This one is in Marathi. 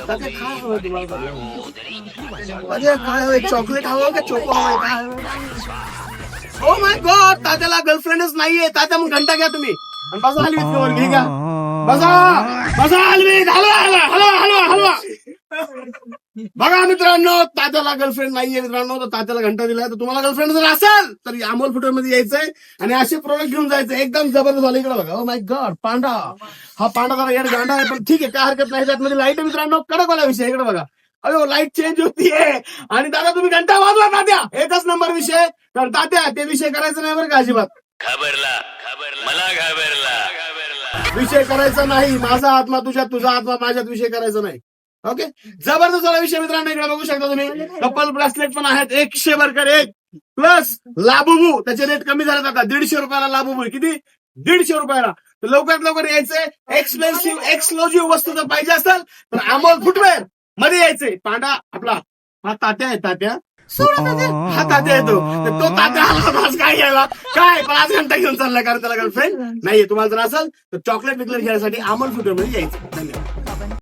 तात्या काय हवं तुम्हाला? तात्या काय हवं? चॉकलेट हवं का चोको हवं? काय हवं? ओ माय गॉड, तात्याला गर्लफ्रेंडच नाहीये. तात्या मग घंटा घ्या तुम्ही आणि बसा हलवीत कवर घे का? बसा बसा हलवीत, हलवा हलवा हलवा हलवा हलवा. बघा मित्रांनो, तात्याला गर्लफ्रेंड नाहीये मित्रांनो, तर तात्याला घंटा दिलाय. तर तुम्हाला गर्लफ्रेंड जर असेल तर अमोल फुटवेअर मध्ये यायचंय आणि असे प्रोडक्ट घेऊन जायचं. एकदम जबरदस्त झालं. इकडे बघा, ओ माय गॉड, पांडा. हा पांडा जरा यार गांडा आहे, पण ठीक आहे, काय हरकत नाही. त्यातमध्ये लाईट आहे मित्रांनो, कडकवाला विषय. इकडे बघा, अरे लाईट चेंज होतीये. आणि दादा तुम्ही घंटा वाजवा तात्या, एकच नंबर विषय. तर तात्या ते विषय करायचं नाही बरं का अजिबात. मला घाबरला. विषय करायचा नाही. माझा आत्मा तुझ्यात, तुझा आत्मा माझ्यात, विषय करायचा नाही. ओके, जबरदस्त झाला विषय मित्रांनो. इकडे बघू शकता तुम्ही, कपल ब्रेसलेट पण आहेत 100 बरकर 1 प्लस लाबुबू. त्याचे रेट कमी झाले आता, 150 रुपयाला लाबुबू. किती? 150 रुपयाला. तर लवकरात लवकर यायचंय. एक्सपेन्सिव्ह एक्सक्लुझिव्ह वस्तू जर पाहिजे असेल तर अमोल फुटवेअर मध्ये यायचंय. पांडा आपला हा तात्या आहे. तात्या हा तात्या येतो. तो तात्या आज काय घ्यायला काय, पण आज घंटा घेऊन चाललाय कारण त्याला गर्लफ्रेंड नाहीये. तुम्हाला जर असेल तर चॉकलेट विकलेट घेण्यासाठी अमोल फुटवेअर मध्ये यायचं. धन्यवाद.